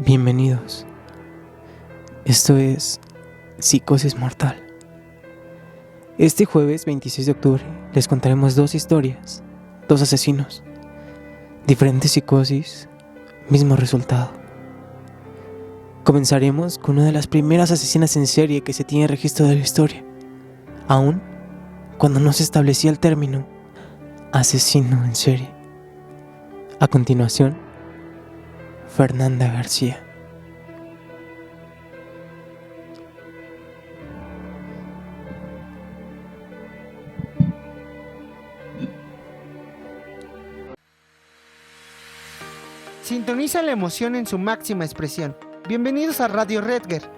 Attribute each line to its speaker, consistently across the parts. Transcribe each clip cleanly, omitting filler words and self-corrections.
Speaker 1: Bienvenidos. Esto es Psicosis Mortal. Este jueves 26 de octubre les contaremos dos historias, dos asesinos, diferentes psicosis, mismo resultado. Comenzaremos con una de las primeras asesinas en serie que se tiene registro de la historia, aún cuando no se establecía el término asesino en serie. A continuación, Fernanda García.
Speaker 2: Sintoniza la emoción en su máxima expresión. Bienvenidos a Radio Redger,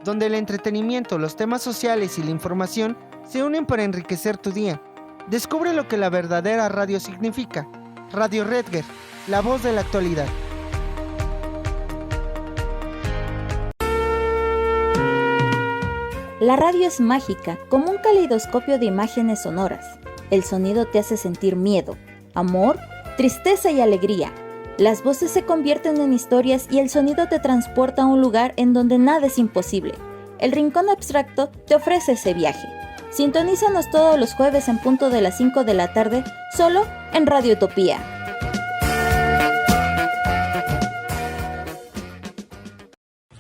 Speaker 2: donde el entretenimiento, los temas sociales y la información se unen para enriquecer tu día. Descubre lo que la verdadera radio significa. Radio Redger, la voz de la actualidad.
Speaker 3: La radio es mágica, como un caleidoscopio de imágenes sonoras. El sonido te hace sentir miedo, amor, tristeza y alegría. Las voces se convierten en historias y el sonido te transporta a un lugar en donde nada es imposible. El Rincón Abstracto te ofrece ese viaje. Sintonízanos todos los jueves en punto de las 5 de la tarde, solo en Radio Utopía.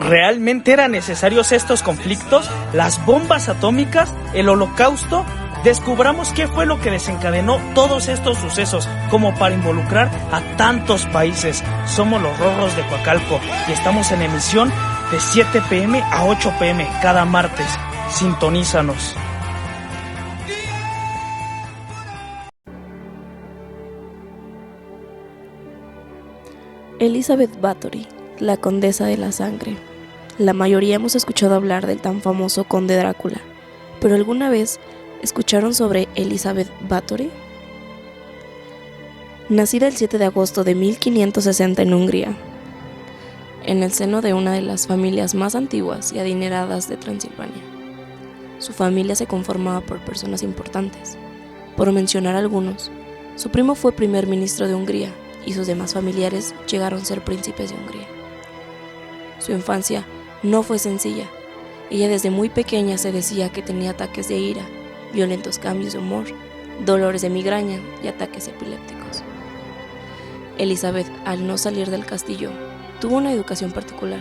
Speaker 4: ¿Realmente eran necesarios estos conflictos? ¿Las bombas atómicas? ¿El holocausto? Descubramos qué fue lo que desencadenó todos estos sucesos, como para involucrar a tantos países. Somos los Rorros de Coacalco y estamos en emisión de 7 p.m. a 8 p.m. cada martes. Sintonízanos.
Speaker 5: Elizabeth Bathory, la condesa de la sangre. La mayoría hemos escuchado hablar del tan famoso conde Drácula, pero ¿alguna vez escucharon sobre Elizabeth Bathory? Nacida el 7 de agosto de 1560 en Hungría, en el seno de una de las familias más antiguas y adineradas de Transilvania. Su familia se conformaba por personas importantes. Por mencionar algunos, su primo fue primer ministro de Hungría y sus demás familiares llegaron a ser príncipes de Hungría. Su infancia no fue sencilla. Ella desde muy pequeña se decía que tenía ataques de ira, violentos cambios de humor, dolores de migraña y ataques epilépticos. Elizabeth, al no salir del castillo, tuvo una educación particular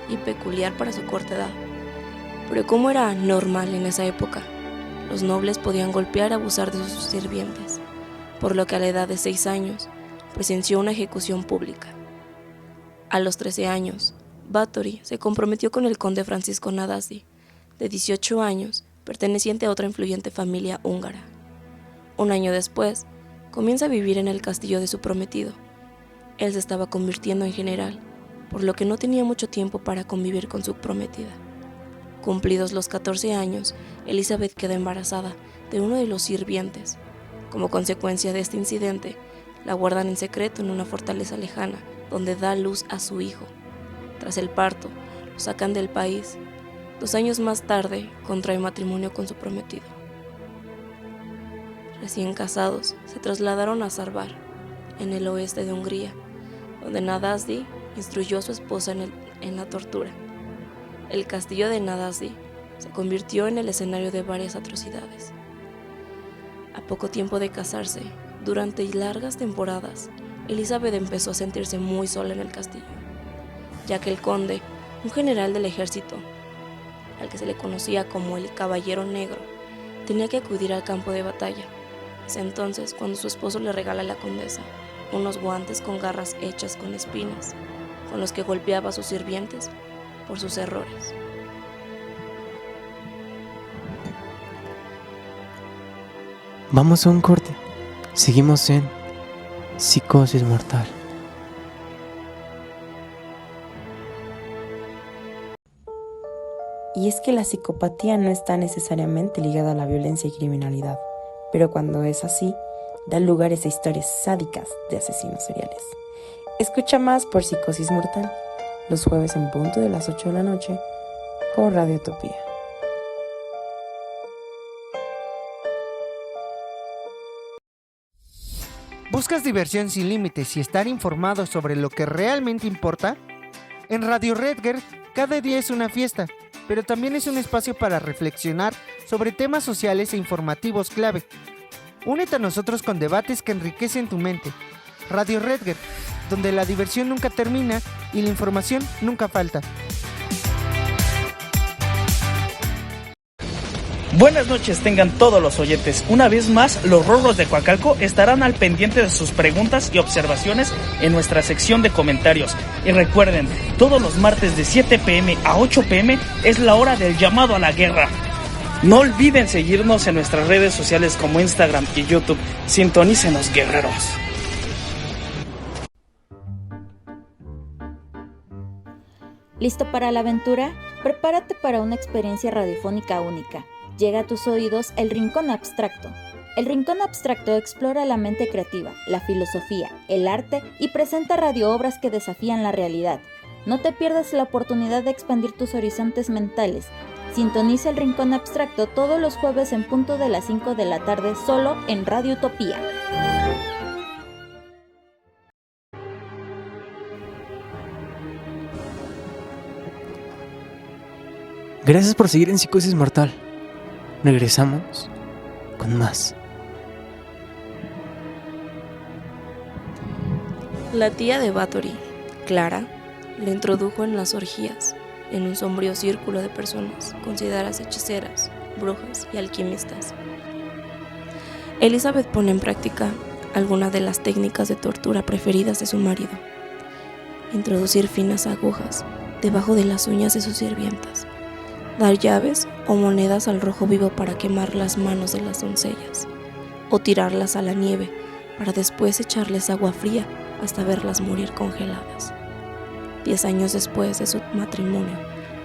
Speaker 5: y peculiar para su corta edad. Pero como era normal en esa época, los nobles podían golpear y abusar de sus sirvientes, por lo que a la edad de 6 años presenció una ejecución pública. A los 13 años, Bathory se comprometió con el conde Francisco Nadasdy, de 18 años, perteneciente a otra influyente familia húngara. Un año después, comienza a vivir en el castillo de su prometido. Él se estaba convirtiendo en general, por lo que no tenía mucho tiempo para convivir con su prometida. Cumplidos los 14 años, Elizabeth queda embarazada de uno de los sirvientes. Como consecuencia de este incidente, la guardan en secreto en una fortaleza lejana, donde da luz a su hijo. Tras el parto, lo sacan del país. 2 años más tarde, contrae matrimonio con su prometido. Recién casados, se trasladaron a Szarvas, en el oeste de Hungría, donde Nadasdy instruyó a su esposa en la tortura. El castillo de Nadasdy se convirtió en el escenario de varias atrocidades. A poco tiempo de casarse, durante largas temporadas, Elizabeth empezó a sentirse muy sola en el castillo, ya que el conde, un general del ejército, al que se le conocía como el Caballero Negro, tenía que acudir al campo de batalla. Es entonces cuando su esposo le regala a la condesa unos guantes con garras hechas con espinas, con los que golpeaba a sus sirvientes por sus errores.
Speaker 1: Vamos a un corte. Seguimos en Psicosis Mortal.
Speaker 6: Y es que la psicopatía no está necesariamente ligada a la violencia y criminalidad, pero cuando es así, da lugar a historias sádicas de asesinos seriales. Escucha más por Psicosis Mortal, los jueves en punto de las 8 de la noche, por Radio Utopía.
Speaker 2: ¿Buscas diversión sin límites y estar informado sobre lo que realmente importa? En Radio Redger, cada día es una fiesta, pero también es un espacio para reflexionar sobre temas sociales e informativos clave. Únete a nosotros con debates que enriquecen tu mente. Radio Redger, donde la diversión nunca termina y la información nunca falta.
Speaker 4: Buenas noches tengan todos los oyentes. Una vez más, los Rorros de Coacalco estarán al pendiente de sus preguntas y observaciones en nuestra sección de comentarios. Y recuerden, todos los martes de 7 p.m. a 8 p.m. es la hora del llamado a la guerra. No olviden seguirnos en nuestras redes sociales como Instagram y YouTube. Sintonícenos, guerreros.
Speaker 3: ¿Listo para la aventura? Prepárate para una experiencia radiofónica única. Llega a tus oídos El Rincón Abstracto. El Rincón Abstracto explora la mente creativa, la filosofía, el arte y presenta radioobras que desafían la realidad. No te pierdas la oportunidad de expandir tus horizontes mentales. Sintoniza El Rincón Abstracto todos los jueves en punto de las 5 de la tarde solo en Radio Utopía.
Speaker 1: Gracias por seguir en Psicosis Mortal. Regresamos con más.
Speaker 5: La tía de Bathory, Clara, le introdujo en las orgías, en un sombrío círculo de personas consideradas hechiceras, brujas y alquimistas. Elizabeth pone en práctica algunas de las técnicas de tortura preferidas de su marido: introducir finas agujas debajo de las uñas de sus sirvientas, dar llaves o monedas al rojo vivo para quemar las manos de las doncellas, o tirarlas a la nieve para después echarles agua fría hasta verlas morir congeladas. 10 años después de su matrimonio,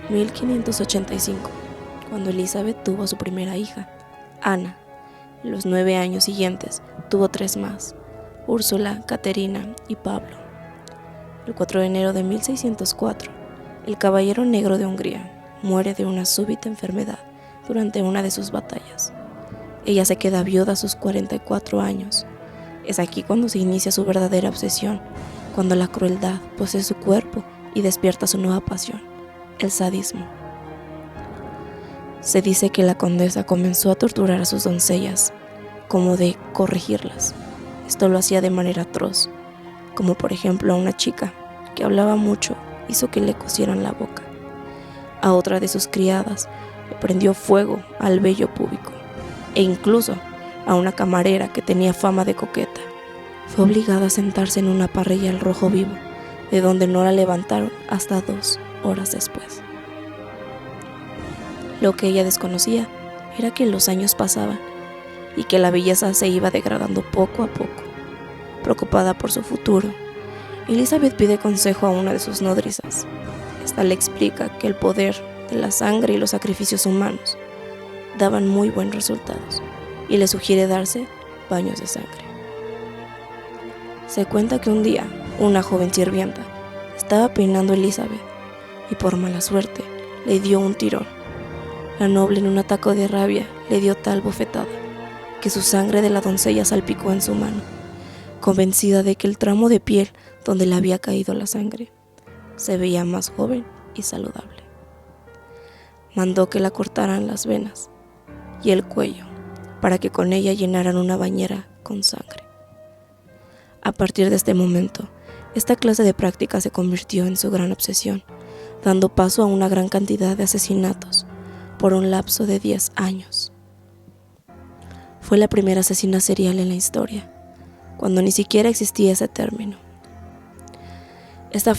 Speaker 5: 1585, cuando Elizabeth tuvo a su primera hija, Ana, en los 9 años siguientes tuvo 3 más, Úrsula, Caterina y Pablo. El 4 de enero de 1604, el Caballero Negro de Hungría muere de una súbita enfermedad durante una de sus batallas. Ella se queda viuda a sus 44 años. Es aquí cuando se inicia su verdadera obsesión, cuando la crueldad posee su cuerpo y despierta su nueva pasión, el sadismo. Se dice que la condesa comenzó a torturar a sus doncellas, como de corregirlas. Esto lo hacía de manera atroz, como por ejemplo a una chica que hablaba mucho hizo que le cosieran la boca. A otra de sus criadas le prendió fuego al vello púbico, e incluso a una camarera que tenía fama de coqueta fue obligada a sentarse en una parrilla al rojo vivo, de donde no la levantaron hasta 2 horas después. Lo que ella desconocía era que los años pasaban y que la belleza se iba degradando poco a poco. Preocupada por su futuro, Elizabeth pide consejo a una de sus nodrizas. Esta le explica que el poder de la sangre y los sacrificios humanos daban muy buenos resultados y le sugiere darse baños de sangre. Se cuenta que un día una joven sirvienta estaba peinando a Elizabeth y por mala suerte le dio un tirón. La noble, en un ataque de rabia, le dio tal bofetada que su sangre de la doncella salpicó en su mano, convencida de que el tramo de piel donde le había caído la sangre se veía más joven y saludable. Mandó que la cortaran las venas y el cuello para que con ella llenaran una bañera con sangre. A partir de este momento, esta clase de práctica se convirtió en su gran obsesión, dando paso a una gran cantidad de asesinatos por un lapso de 10 años. Fue la primera asesina serial en la historia, cuando ni siquiera existía ese término. Esta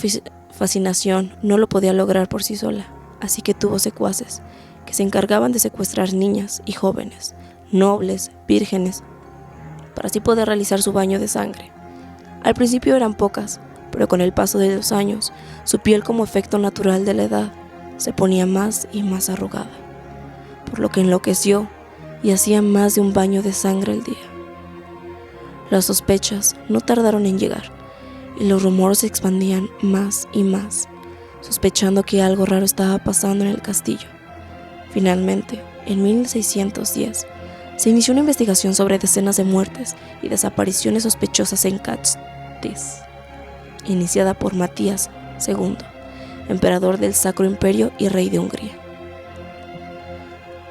Speaker 5: fascinación no lo podía lograr por sí sola, así que tuvo secuaces que se encargaban de secuestrar niñas y jóvenes, nobles, vírgenes, para así poder realizar su baño de sangre. Al principio eran pocas, pero con el paso de los años, su piel, como efecto natural de la edad, se ponía más y más arrugada, por lo que enloqueció y hacía más de un baño de sangre al día. Las sospechas no tardaron en llegar, y los rumores se expandían más y más, sospechando que algo raro estaba pasando en el castillo. Finalmente, en 1610, se inició una investigación sobre decenas de muertes y desapariciones sospechosas en Cádiz, iniciada por Matías II, emperador del Sacro Imperio y rey de Hungría.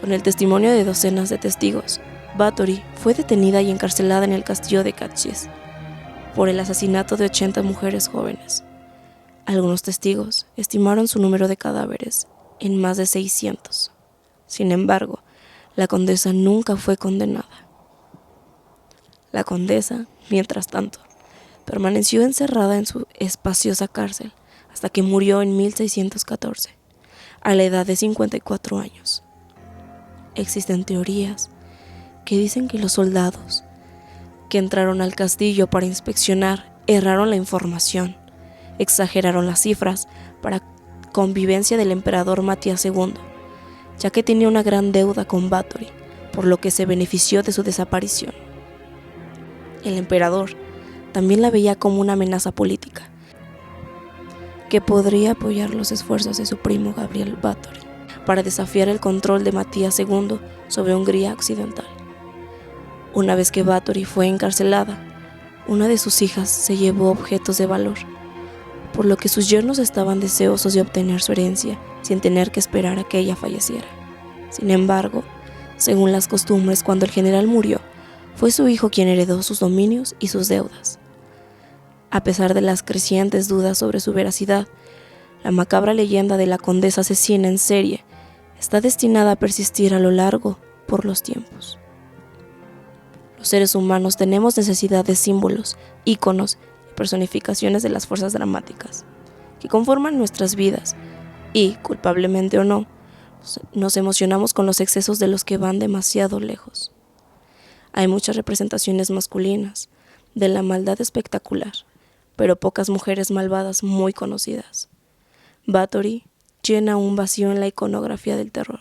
Speaker 5: Con el testimonio de docenas de testigos, Báthory fue detenida y encarcelada en el castillo de Cádiz por el asesinato de 80 mujeres jóvenes. Algunos testigos estimaron su número de cadáveres en más de 600. Sin embargo, la condesa nunca fue condenada. La condesa, mientras tanto, permaneció encerrada en su espaciosa cárcel hasta que murió en 1614, a la edad de 54 años. Existen teorías que dicen que los soldados que entraron al castillo para inspeccionar erraron la información, exageraron las cifras para convivencia del emperador Matías II, ya que tenía una gran deuda con Báthory, por lo que se benefició de su desaparición. El emperador también la veía como una amenaza política, que podría apoyar los esfuerzos de su primo Gabriel Báthory para desafiar el control de Matías II sobre Hungría Occidental. Una vez que Báthory fue encarcelada, una de sus hijas se llevó objetos de valor, por lo que sus yernos estaban deseosos de obtener su herencia sin tener que esperar a que ella falleciera. Sin embargo, según las costumbres, cuando el general murió, fue su hijo quien heredó sus dominios y sus deudas. A pesar de las crecientes dudas sobre su veracidad, la macabra leyenda de la condesa asesina en serie está destinada a persistir a lo largo por los tiempos. Los seres humanos tenemos necesidad de símbolos, íconos y personificaciones de las fuerzas dramáticas que conforman nuestras vidas y, culpablemente o no, nos emocionamos con los excesos de los que van demasiado lejos. Hay muchas representaciones masculinas de la maldad espectacular, pero pocas mujeres malvadas muy conocidas. Báthory llena un vacío en la iconografía del terror.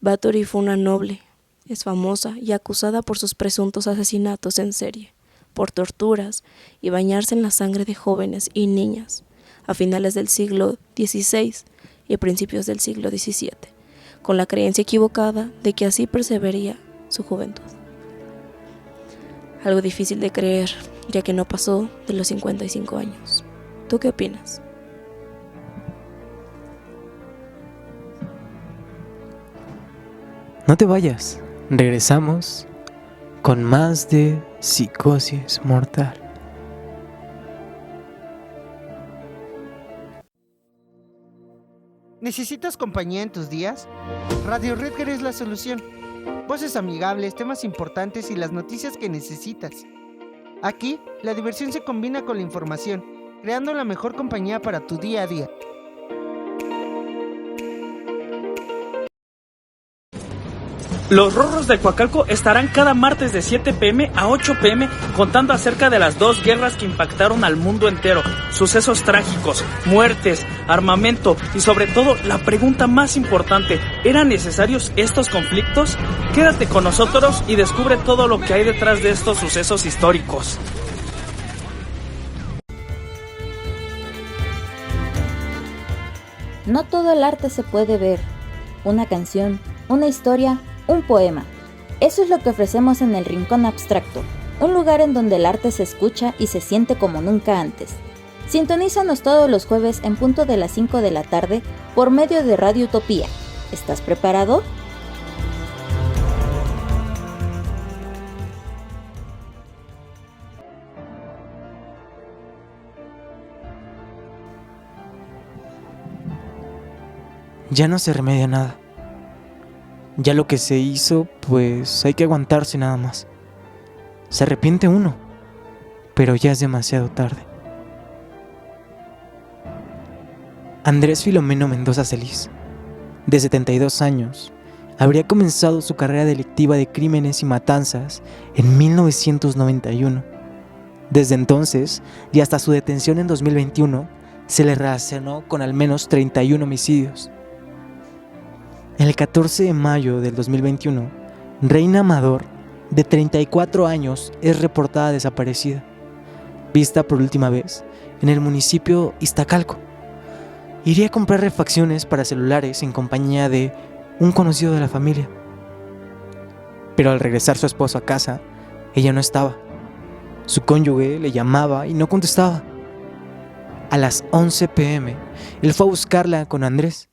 Speaker 5: Báthory fue una noble, es famosa y acusada por sus presuntos asesinatos en serie, por torturas y bañarse en la sangre de jóvenes y niñas a finales del siglo XVI y principios del siglo XVII, con la creencia equivocada de que así perseveraría su juventud. Algo difícil de creer, ya que no pasó de los 55 años. ¿Tú qué opinas?
Speaker 1: No te vayas, regresamos con más de Psicosis Mortal.
Speaker 2: ¿Necesitas compañía en tus días? Radio Redger es la solución. Voces amigables, temas importantes y las noticias que necesitas. Aquí, la diversión se combina con la información, creando la mejor compañía para tu día a día.
Speaker 4: Los Rorros de Coacalco estarán cada martes de 7 p.m. a 8 p.m. contando acerca de las 2 guerras que impactaron al mundo entero, sucesos trágicos, muertes, armamento y sobre todo la pregunta más importante, ¿eran necesarios estos conflictos? Quédate con nosotros y descubre todo lo que hay detrás de estos sucesos históricos.
Speaker 3: No todo el arte se puede ver. Una canción, una historia, un poema. Eso es lo que ofrecemos en el Rincón Abstracto, un lugar en donde el arte se escucha y se siente como nunca antes. Sintonízanos todos los jueves en punto de las 5 de la tarde por medio de Radio Utopía. ¿Estás preparado?
Speaker 1: Ya no se remedia nada. Ya lo que se hizo, pues hay que aguantarse nada más. Se arrepiente uno, pero ya es demasiado tarde. Andrés Filomeno Mendoza Celis, de 72 años, habría comenzado su carrera delictiva de crímenes y matanzas en 1991. Desde entonces, y hasta su detención en 2021, se le relacionó con al menos 31 homicidios. El 14 de mayo del 2021, Reina Amador, de 34 años, es reportada desaparecida, vista por última vez en el municipio Iztacalco. Iría a comprar refacciones para celulares en compañía de un conocido de la familia. Pero al regresar su esposo a casa, ella no estaba. Su cónyuge le llamaba y no contestaba. A las 11 p.m., él fue a buscarla con Andrés,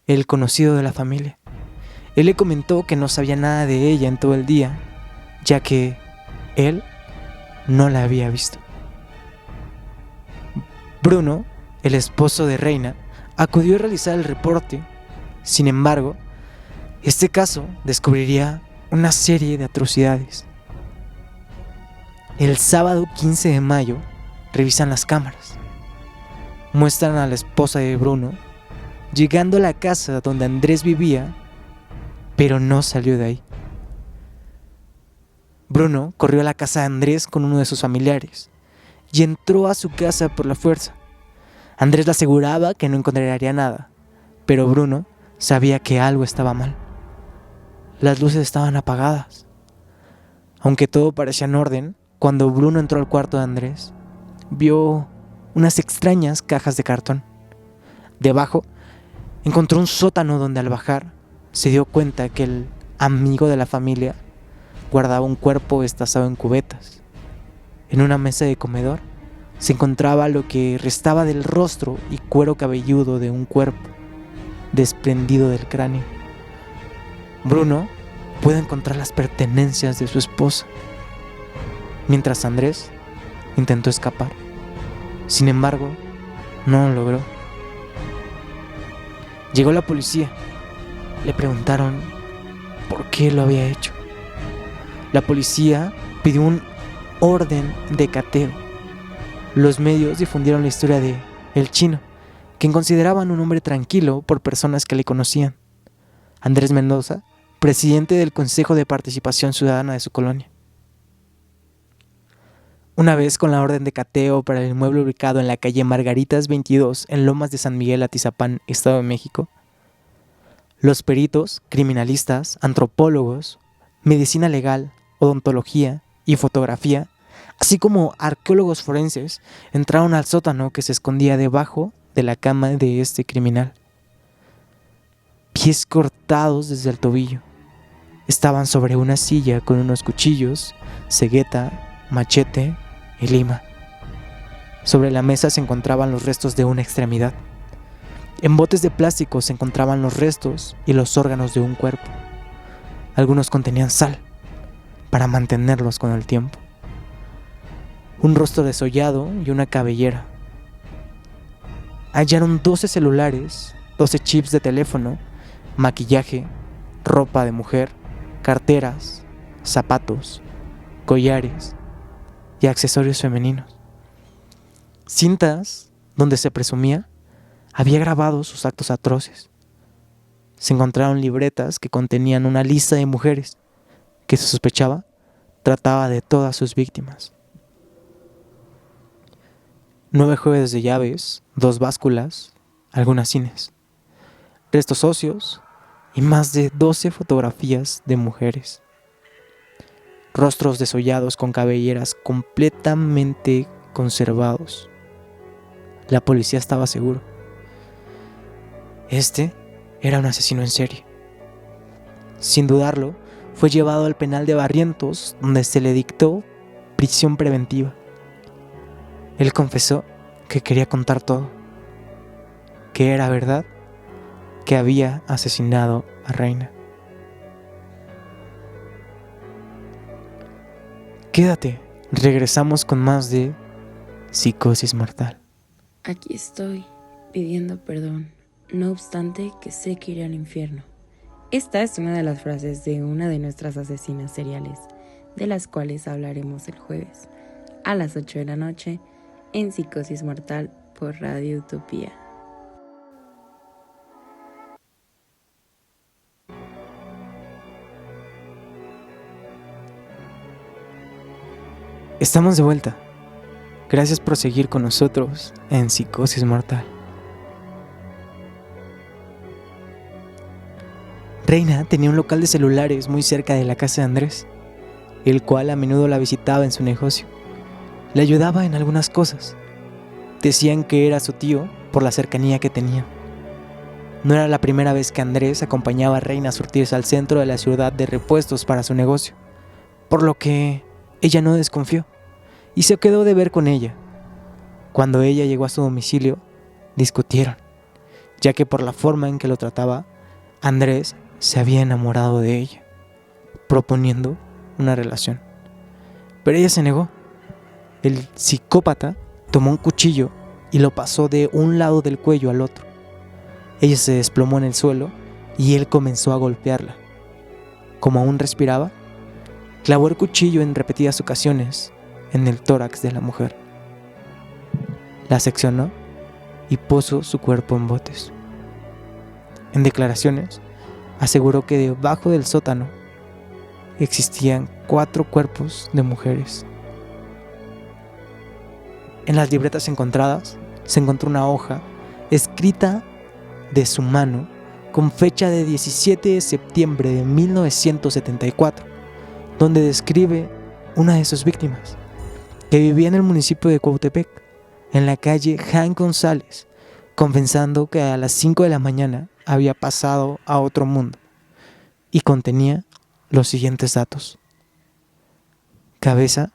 Speaker 1: el conocido de la familia. Él le comentó que no sabía nada de ella en todo el día, ya que él no la había visto. Bruno, el esposo de Reina, acudió a realizar el reporte. Sin embargo, este caso descubriría una serie de atrocidades. El sábado 15 de mayo revisan las cámaras. Muestran a la esposa de Bruno llegando a la casa donde Andrés vivía, pero no salió de ahí. Bruno corrió a la casa de Andrés con uno de sus familiares y entró a su casa por la fuerza. Andrés le aseguraba que no encontraría nada, pero Bruno sabía que algo estaba mal. Las luces estaban apagadas. Aunque todo parecía en orden, cuando Bruno entró al cuarto de Andrés, vio unas extrañas cajas de cartón. Debajo encontró un sótano donde al bajar se dio cuenta que el amigo de la familia guardaba un cuerpo destazado en cubetas. En una mesa de comedor se encontraba lo que restaba del rostro y cuero cabelludo de un cuerpo desprendido del cráneo. Bruno pudo encontrar las pertenencias de su esposa, mientras Andrés intentó escapar. Sin embargo, no lo logró. Llegó la policía. Le preguntaron por qué lo había hecho. La policía pidió un orden de cateo. Los medios difundieron la historia de El Chino, quien consideraban un hombre tranquilo por personas que le conocían. Andrés Mendoza, presidente del Consejo de Participación Ciudadana de su colonia. Una vez con la orden de cateo para el inmueble ubicado en la calle Margaritas 22 en Lomas de San Miguel, Atizapán, Estado de México, los peritos, criminalistas, antropólogos, medicina legal, odontología y fotografía, así como arqueólogos forenses, entraron al sótano que se escondía debajo de la cama de este criminal. Pies cortados desde el tobillo. Estaban sobre una silla con unos cuchillos, cegueta, machete y lima. Sobre la mesa se encontraban los restos de una extremidad. En botes de plástico se encontraban los restos y los órganos de un cuerpo. Algunos contenían sal para mantenerlos con el tiempo. Un rostro desollado y una cabellera. Hallaron 12 celulares, 12 chips de teléfono, maquillaje, ropa de mujer, carteras, zapatos, collares y accesorios femeninos. Cintas donde se presumía había grabado sus actos atroces. Se encontraron libretas que contenían una lista de mujeres que se sospechaba trataba de todas sus víctimas. 9 jueves de llaves, 2 básculas, algunas cines, restos óseos y más de 12 fotografías de mujeres. Rostros desollados con cabelleras completamente conservados. La policía estaba seguro. Este era un asesino en serie. Sin dudarlo, fue llevado al penal de Barrientos, donde se le dictó prisión preventiva. Él confesó que quería contar todo, que era verdad, que había asesinado a Reina. Quédate, regresamos con más de Psicosis Mortal.
Speaker 6: Aquí estoy, pidiendo perdón, no obstante que sé que iré al infierno. Esta es una de las frases de una de nuestras asesinas seriales, de las cuales hablaremos el jueves, a las 8 de la noche, en Psicosis Mortal por Radio Utopía.
Speaker 1: Estamos de vuelta. Gracias por seguir con nosotros en Psicosis Mortal. Reina tenía un local de celulares muy cerca de la casa de Andrés, el cual a menudo la visitaba en su negocio. Le ayudaba en algunas cosas. Decían que era su tío por la cercanía que tenían. No era la primera vez que Andrés acompañaba a Reina a surtirse al centro de la ciudad de repuestos para su negocio, por lo que ella no desconfió y se quedó de ver con ella. Cuando ella llegó a su domicilio, discutieron, ya que por la forma en que lo trataba, Andrés se había enamorado de ella, proponiendo una relación. Pero ella se negó. El psicópata tomó un cuchillo y lo pasó de un lado del cuello al otro. Ella se desplomó en el suelo y él comenzó a golpearla. Como aún respiraba, clavó el cuchillo en repetidas ocasiones en el tórax de la mujer. La seccionó y puso su cuerpo en botes. En declaraciones, aseguró que debajo del sótano existían 4 cuerpos de mujeres. En las libretas encontradas se encontró una hoja escrita de su mano con fecha de 17 de septiembre de 1974, donde describe una de sus víctimas, que vivía en el municipio de Cuautepec, en la calle Jan González, confesando que a las 5 de la mañana había pasado a otro mundo, y contenía los siguientes datos: cabeza,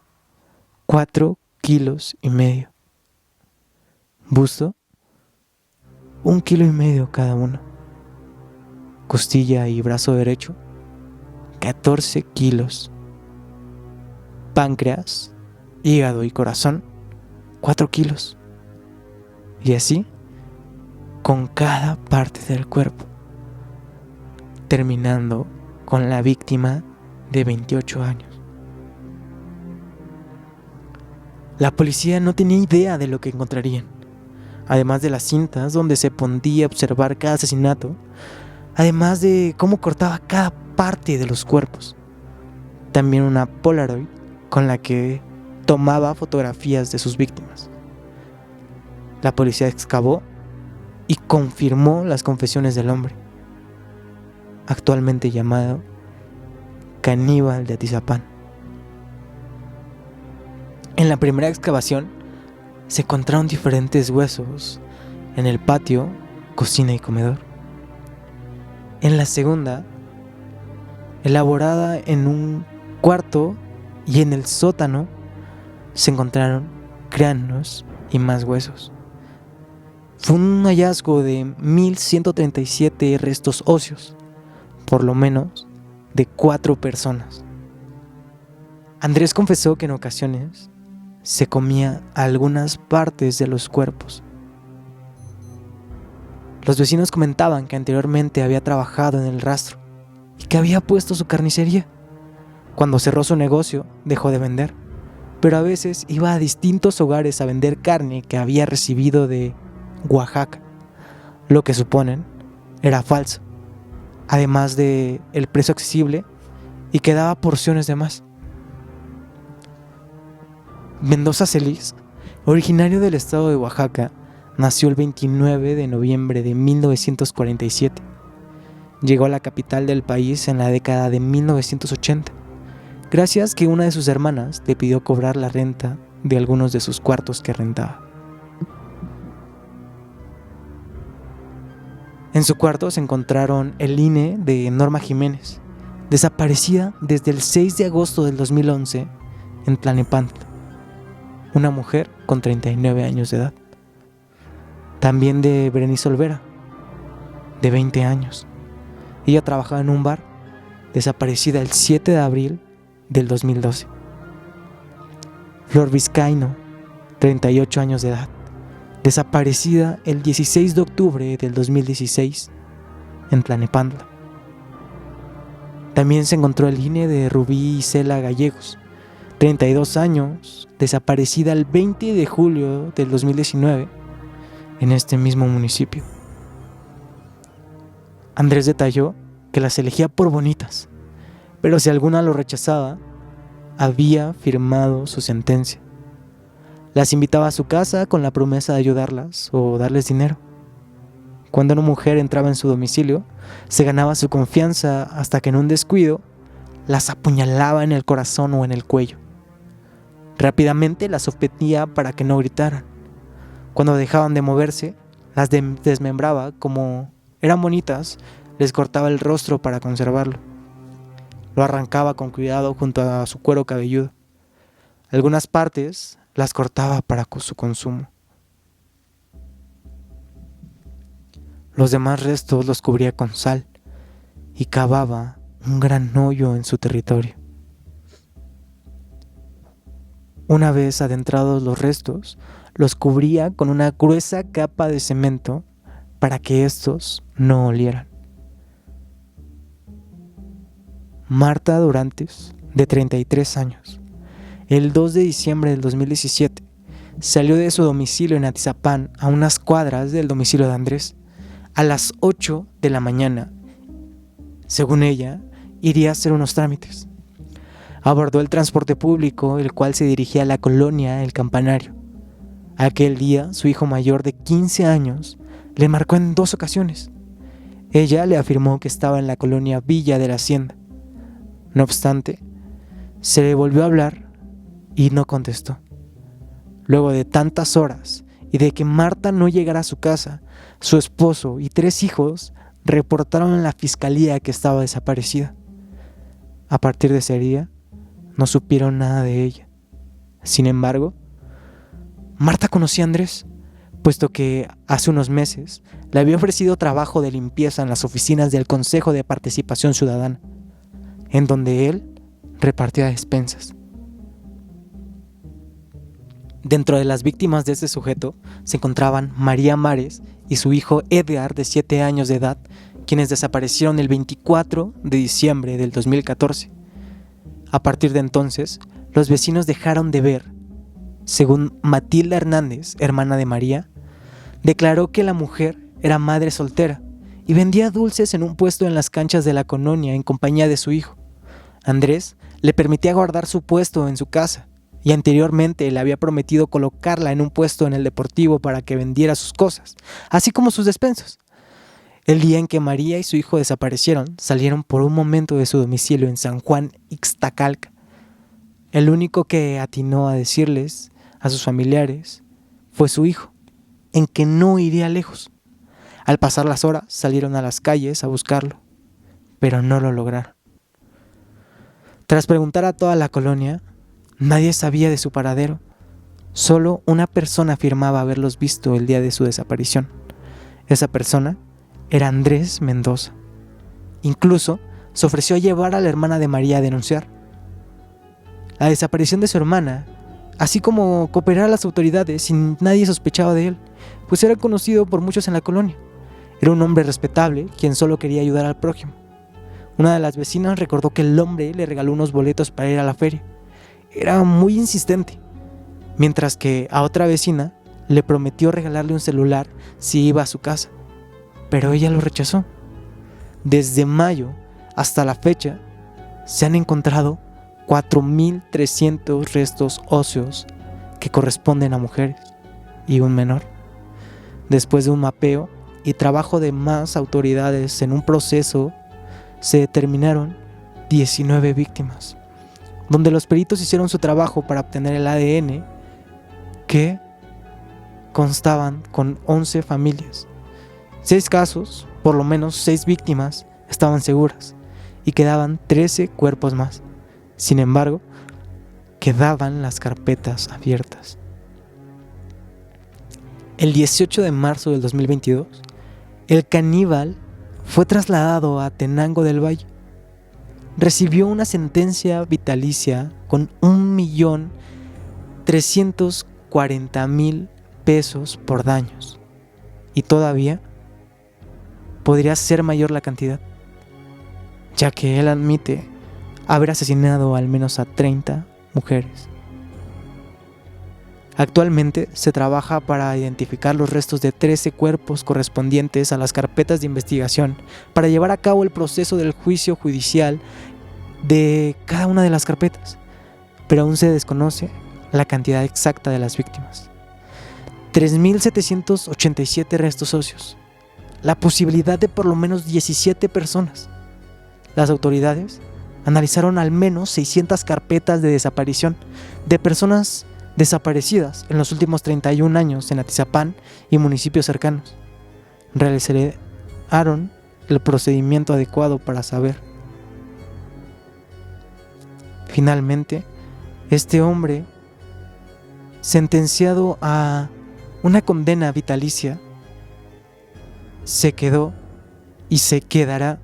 Speaker 1: 4,5 kilos, busto, 1,5 kilos cada uno, costilla y brazo derecho, 14 kilos, páncreas, hígado y corazón, 4 kilos, y así con cada parte del cuerpo, terminando con la víctima de 28 años. La policía no tenía idea de lo que encontrarían, además de las cintas donde se podía observar cada asesinato, además de cómo cortaba cada parte de los cuerpos. También una Polaroid con la que tomaba fotografías de sus víctimas. La policía excavó y confirmó las confesiones del hombre, actualmente llamado Caníbal de Atizapán. En la primera excavación se encontraron diferentes huesos en el patio, cocina y comedor. En la segunda, elaborada en un cuarto y en el sótano, se encontraron cráneos y más huesos. Fue un hallazgo de 1,137 restos óseos, por lo menos de 4 personas. Andrés confesó que en ocasiones se comía algunas partes de los cuerpos. Los vecinos comentaban que anteriormente había trabajado en el rastro y que había puesto su carnicería. Cuando cerró su negocio, dejó de vender, pero a veces iba a distintos hogares a vender carne que había recibido de Oaxaca, lo que suponen era falso, además de el precio accesible y que daba porciones de más. Mendoza Celis, originario del estado de Oaxaca, nació el 29 de noviembre de 1947. Llegó a la capital del país en la década de 1980, gracias que una de sus hermanas le pidió cobrar la renta de algunos de sus cuartos que rentaba. En su cuarto se encontraron el INE de Norma Jiménez, desaparecida desde el 6 de agosto del 2011 en Tlalnepantla, una mujer con 39 años de edad. También de Berenice Olvera, de 20 años. Ella trabajaba en un bar, desaparecida el 7 de abril del 2012. Flor Vizcaíno, 38 años de edad, desaparecida el 16 de octubre del 2016 en Tlalnepantla. También se encontró el INE de Rubí Isela Gallegos, 32 años, desaparecida el 20 de julio del 2019 en este mismo municipio. Andrés detalló que las elegía por bonitas, pero si alguna lo rechazaba, había firmado su sentencia. Las invitaba a su casa con la promesa de ayudarlas o darles dinero. Cuando una mujer entraba en su domicilio, se ganaba su confianza hasta que en un descuido las apuñalaba en el corazón o en el cuello. Rápidamente las sometía para que no gritaran. Cuando dejaban de moverse, las desmembraba como eran bonitas, les cortaba el rostro para conservarlo. Lo arrancaba con cuidado junto a su cuero cabelludo. Algunas partes las cortaba para su consumo. Los demás restos los cubría con sal y cavaba un gran hoyo en su territorio. Una vez adentrados los restos, los cubría con una gruesa capa de cemento para que estos no olieran. Marta Durantes, de 33 años, el 2 de diciembre del 2017, salió de su domicilio en Atizapán a unas cuadras del domicilio de Andrés a las 8 de la mañana. Según ella, iría a hacer unos trámites. Abordó el transporte público, el cual se dirigía a la colonia El Campanario. Aquel día, su hijo mayor de 15 años le marcó en 2 ocasiones. Ella le afirmó que estaba en la colonia Villa de la Hacienda. No obstante, se le volvió a hablar y no contestó. Luego de tantas horas y de que Marta no llegara a su casa, su esposo y 3 hijos reportaron en la fiscalía que estaba desaparecida. A partir de ese día, no supieron nada de ella. Sin embargo, Marta conocía a Andrés, puesto que hace unos meses le había ofrecido trabajo de limpieza en las oficinas del Consejo de Participación Ciudadana, en donde él repartía despensas. Dentro de las víctimas de este sujeto se encontraban María Mares y su hijo Edgar, de 7 años de edad, quienes desaparecieron el 24 de diciembre del 2014. A partir de entonces, los vecinos dejaron de ver. Según Matilda Hernández, hermana de María, declaró que la mujer era madre soltera y vendía dulces en un puesto en las canchas de la colonia en compañía de su hijo. Andrés le permitía guardar su puesto en su casa y anteriormente le había prometido colocarla en un puesto en el deportivo para que vendiera sus cosas, así como sus despensas. El día en que María y su hijo desaparecieron, salieron por un momento de su domicilio en San Juan Ixtacalca. El único que atinó a decirles a sus familiares fue su hijo, en que no iría lejos. Al pasar las horas, salieron a las calles a buscarlo, pero no lo lograron. Tras preguntar a toda la colonia, nadie sabía de su paradero. Solo una persona afirmaba haberlos visto el día de su desaparición. Esa persona era Andrés Mendoza. Incluso se ofreció a llevar a la hermana de María a denunciar la desaparición de su hermana, así como cooperar a las autoridades, y nadie sospechaba de él, pues era conocido por muchos en la colonia. Era un hombre respetable, quien solo quería ayudar al prójimo. Una de las vecinas recordó que el hombre le regaló unos boletos para ir a la feria. Era muy insistente, mientras que a otra vecina le prometió regalarle un celular si iba a su casa, pero ella lo rechazó. Desde mayo hasta la fecha se han encontrado 4.300 restos óseos que corresponden a mujeres y un menor. Después de un mapeo y trabajo de más autoridades en un proceso, se determinaron 19 víctimas, donde los peritos hicieron su trabajo para obtener el ADN, que constaban con 11 familias. 6 casos, por lo menos 6 víctimas estaban seguras y quedaban 13 cuerpos más. Sin embargo, quedaban las carpetas abiertas. El 18 de marzo del 2022, el caníbal fue trasladado a Tenango del Valle. Recibió una sentencia vitalicia con 1.340.000 pesos por daños. Y todavía podría ser mayor la cantidad, ya que él admite haber asesinado al menos a 30 mujeres. Actualmente se trabaja para identificar los restos de 13 cuerpos correspondientes a las carpetas de investigación para llevar a cabo el proceso del juicio judicial de cada una de las carpetas, pero aún se desconoce la cantidad exacta de las víctimas. 3.787 restos óseos, la posibilidad de por lo menos 17 personas. Las autoridades analizaron al menos 600 carpetas de desaparición de personas desaparecidas en los últimos 31 años en Atizapán y municipios cercanos. Aaron el procedimiento adecuado para saber. Finalmente, este hombre, sentenciado a una condena vitalicia, se quedó y se quedará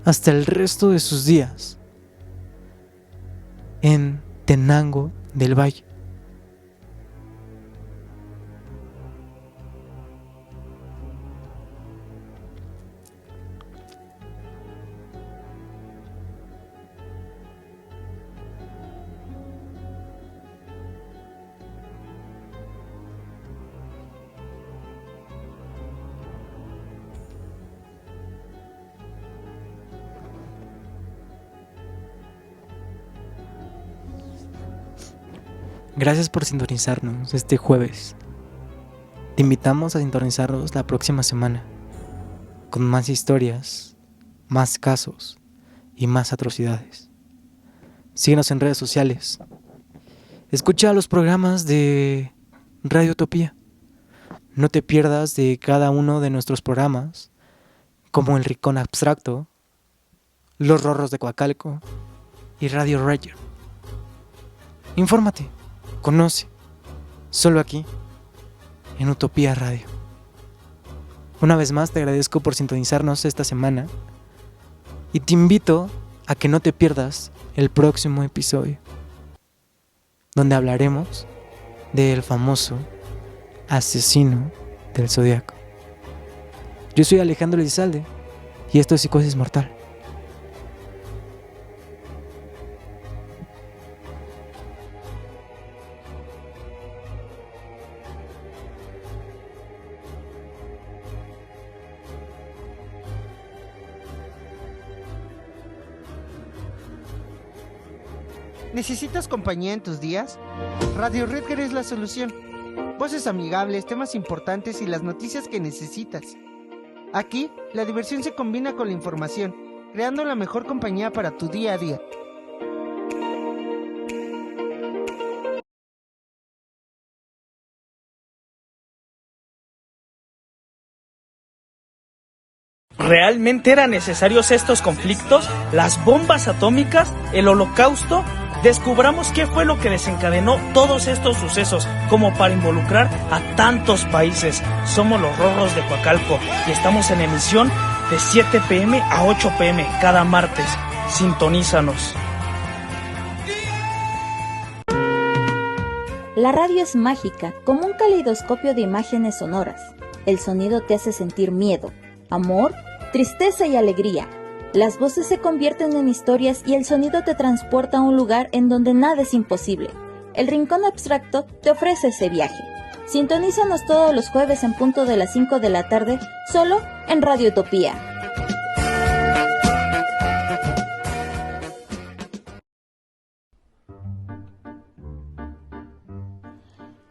Speaker 1: hasta el resto de sus días en Tenango del Valle. Gracias por sintonizarnos este jueves. Te invitamos a sintonizarnos la próxima semana con más historias, más casos y más atrocidades. Síguenos en redes sociales. Escucha los programas de Radio Utopía. No te pierdas de cada uno de nuestros programas, como El Rincón Abstracto, Los Rorros de Coacalco y Radio Redger. Infórmate. Conoce, solo aquí, en Utopía Radio. Una vez más te agradezco por sintonizarnos esta semana y te invito a que no te pierdas el próximo episodio, donde hablaremos del famoso asesino del Zodiaco. Yo soy Alejandro Elizalde y esto es Psicosis Mortal.
Speaker 2: ¿Necesitas compañía en tus días? Radio Redger es la solución. Voces amigables, temas importantes y las noticias que necesitas. Aquí, la diversión se combina con la información, creando la mejor compañía para tu día a día.
Speaker 4: ¿Realmente eran necesarios estos conflictos? ¿Las bombas atómicas? ¿El holocausto? Descubramos qué fue lo que desencadenó todos estos sucesos, como para involucrar a tantos países. Somos los Rorros de Coacalco y estamos en emisión de 7 p.m. a 8 p.m. cada martes. Sintonízanos.
Speaker 3: La radio es mágica, como un caleidoscopio de imágenes sonoras. El sonido te hace sentir miedo, amor, tristeza y alegría. Las voces se convierten en historias y el sonido te transporta a un lugar en donde nada es imposible. El Rincón Abstracto te ofrece ese viaje. Sintonízanos todos los jueves en punto de las 5 de la tarde, solo en Radio Utopía.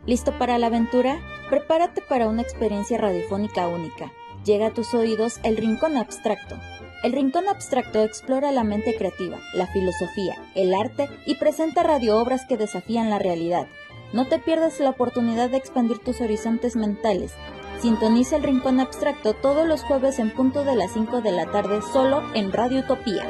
Speaker 3: ¿Listo para la aventura? Prepárate para una experiencia radiofónica única. Llega a tus oídos El Rincón Abstracto. El Rincón Abstracto explora la mente creativa, la filosofía, el arte y presenta radioobras que desafían la realidad. No te pierdas la oportunidad de expandir tus horizontes mentales. Sintoniza El Rincón Abstracto todos los jueves en punto de las 5 de la tarde solo en Radio Utopía.